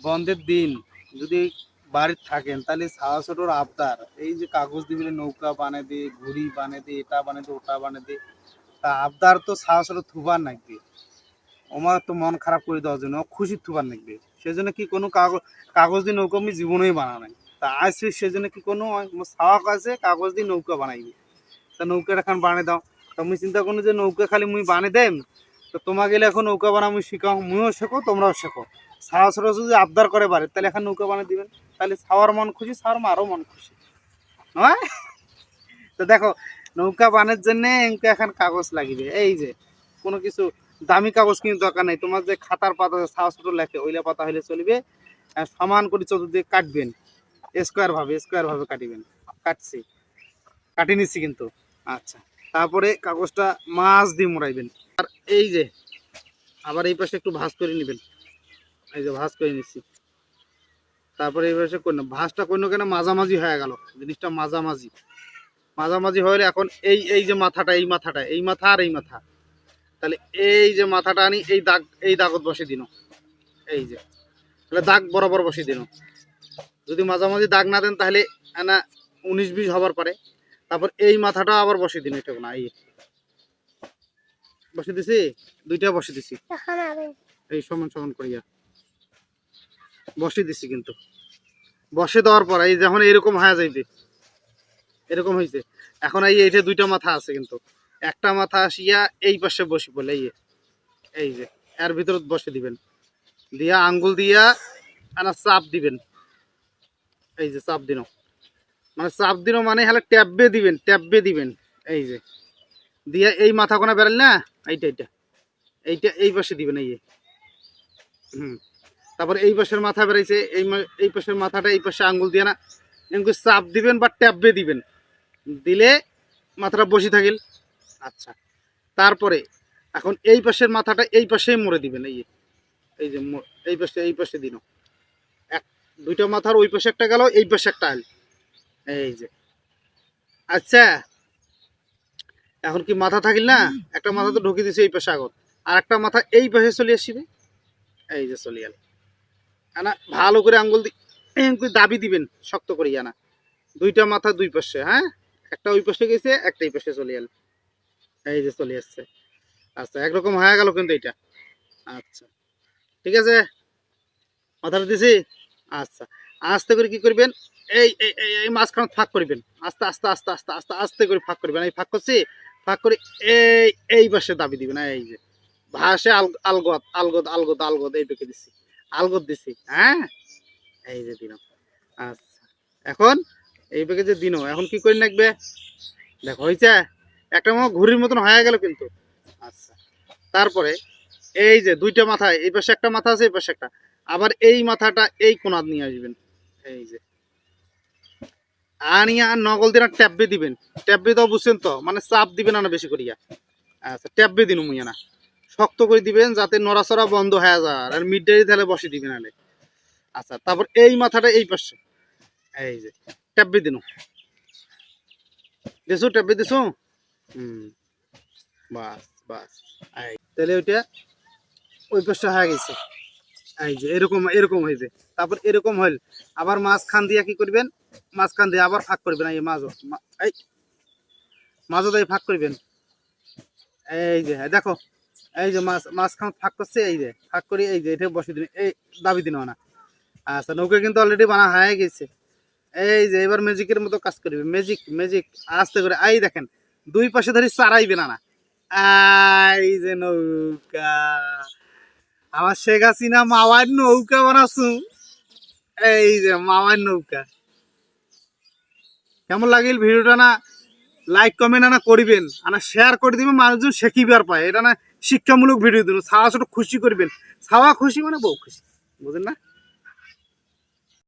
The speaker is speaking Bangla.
বন্ধের দিন যদি বাড়িতে থাকেন তাহলে ছাওয়া ছোটোর আবদার এই যে কাগজ দিবিলে নৌকা বানিয়ে দে, ঘুড়ি বানিয়ে দে, এটা বানিয়ে দে, ওটা বানিয়ে দে, তা আবদার তো ছাওয়া ছোটো থুবার নাকবে। আমার তো মন খারাপ করে দেওয়ার জন্য খুশি থুবার নাকবে, সেজন্য কি কোনো কাগজ দিয়ে নৌকা আমি জীবনেই বানা নাই। তা আজ সেজন্য কি কোনো ছাওয়া কাছে কাগজ দিয়ে নৌকা বানাইবি, তা নৌকাটা খান বানিয়ে দাও। তা মুই চিন্তা করুন যে নৌকা খালি মুই বানিয়ে দেম, তো তোমা গেলে এখন নৌকা বানা মুই শিখাও, মুইও শেখো তোমরাও শেখো। ছাওয়া ছোটো যদি আবদার করে বাড়ে তাহলে এখন নৌকা বানিয়ে দিবেন, তাহলে ছাওয়ার মন খুশি, ছাওয়ার মারও মন খুশি নয়। তো দেখো, নৌকা বানের জন্য এখন কাগজ লাগিবে। এই যে কোনো কিছু দামি কাগজ কিন্তু দরকার নাই, তোমার যে খাতার পাতা ছাওয়া ছোটো লেখে ওইলা পাতা হইলে চলিবে। সমান করে চতুর্দিকে কাটবেন, স্কোয়ার ভাবে কাটিবেন। কাটছি, কাটি নিচ্ছি কিন্তু। আচ্ছা, তারপরে কাগজটা মাছ দিয়ে মোড়াইবেন। আর এই যে আবার এই পাশে একটু ভাঁজ করে নেবেন, এই যে ভাঁজ করে নিচ্ছি। তারপরে এই পাশে করলাম ভাঁজটা করলো কেন, মাঝামাঝি হয়ে গেল জিনিসটা, মাঝামাঝি হলে এখন এই এই যে মাথাটা, এই মাথা আর এই মাথা, তাহলে এই যে মাথাটা আনি এই দাগত বসে দিন, এই যে তাহলে দাগ বরাবর বসে দিন। যদি মাঝামাঝি দাগ না দেন তাহলে না 19-20 হবার পারে। তারপর এই মাথাটা আবার বসে দিন, এটা না এই বসে দিছি, দুইটা বসে দিছি, এই সমান সমান করিয়া বসে দিছি। কিন্তু বসে দেওয়ার পর এই যখন এরকম হয়ে যাইবে, এরকম হয়েছে, এখন এইটা দুইটা মাথা আছে, কিন্তু একটা মাথা আসিয়া এই পাশে বসে পড়লে এই যে এর ভিতর বসে দিবেন, দিয়া আঙ্গুল দিয়া আনা চাপ দিবেন। এই যে চাপ দিন, মানে চাপ দিন মানে হলে ট্যাববে দিবেন। এই যে দিয়া এই মাথা কোনা বেড়াল না, এইটা এই পাশে দিবেন। তারপর এই পাশের মাথা বেড়াইছে, এই পাশের মাথাটা এই পাশে আঙ্গুল দিয়ে না এমনি চাপ দিবেন বা ট্যাববে দিবেন, দিলে মাথাটা বসে থাকিল। আচ্ছা, তারপরে এখন এই পাশের মাথাটা এই পাশেই মুড়ে দিবেন। এই যে এই পাশে দিন, দুইটা মাথার ওই পাশে একটা গেল, এই পাশে একটা আইল, এই যে। আচ্ছা, এখন কি মাথা থাকিল না, একটা মাথা তো ঢুকিয়ে দিছে এই পাশে আগত, আর একটা মাথা এই পাশে চলে আসবে, এই যে চলে গেল। না ভালো করে আঙ্গুল দিয়ে দাবি দিবেন শক্ত করিয়া না, দুইটা মাথা দুই পাশে, হ্যাঁ, একটা ওই পাশে গেছে, একটা এই পাশে চলে গেল, এই যে চলে আসছে। আচ্ছা, একরকম হয়ে গেল কিন্তু এটা। আচ্ছা, ঠিক আছে, মাথাটা দিছি। আচ্ছা, আস্তে করে কি করবেন, এই এই মাঝখানে ফাঁক করবেন, আস্তে আস্তে আস্তে আস্তে আস্তে আস্তে করে ফাঁক করবেন। এই ফাঁক করছি, ফাঁক করে এই পাশে দাবি দিবেন। এই যে ভাসে আলগত এই পেকে দিচ্ছি, আলগত দিছি, হ্যাঁ, এই যে দিন। আচ্ছা, এখন এই পেকে যে দিন, এখন কি করে রাখবে, দেখো হয়েছে, একটা ঘুড়ির মতন হয়ে গেল কিন্তু। আচ্ছা, তারপরে এই যে দুইটা মাথা, এই পাশে একটা মাথা আছে, এই পাশে একটা, আবার এই মাথাটা এই কোণা নিয়ে আসবেন, এই যে আনিয়া নকল দিয়ে ট্যাপবে দিবেন। ট্যাপবে তো বুঝছেন তো, মানে চাপ দিবেন না বেশি করিয়া। আচ্ছা, ট্যাপবে দিন মুইয়া না, শক্ত করে দিবেন যাতে নড়াচড়া বন্ধ হয়ে যায়, আর মিডডারি তাহলে বসে দিবেন আলে। আচ্ছা, তারপর এই মাথাটা এই পাশে, এই যে ট্যাপবে দিন, দিছো ট্যাপবে দিছো, বাস বাস, এই তাহলে ওইটা ওই পাশে হয়ে গেছে। এই যে এরকম হইবে। তারপর এরকম হইল, আবার মাঝখান দিয়ে কি করবেন, মাঝখান দিয়ে আবার ফাঁক করবেন, এই মাঝও দিয়ে ফাঁক করবেন। এই যে দেখো, এই যে মাঝখান ফাঁক করছে, এই যে ফাঁক করি, এই যে এটা বসে দিন, এই দাবি দিন না। আচ্ছা, নৌকা কিন্তু অলরেডি বানা হয়ে গেছে। এই যে এবার ম্যাজিকের মতো কাজ করবে, ম্যাজিক আস্তে করে, এই দেখেন দুই পাশে ধরে চারাইবে না, এই যে নৌকা, আমার শেখ হাসিনা মাওয়ার নৌকা বানাছু, এই যে মাওয়ার নৌকা। কেমন লাগিল ভিডিওটা, না লাইক কমেন্ট না করিবেন, আনা শেয়ার করে দিবেন, মানুষজন শেখিবার পায়, এটা না শিক্ষামূলক ভিডিও দিন, ছাওয়া ছোট খুশি করবেন, ছাওয়া খুশি মানে বউ খুশি, বুঝেন না।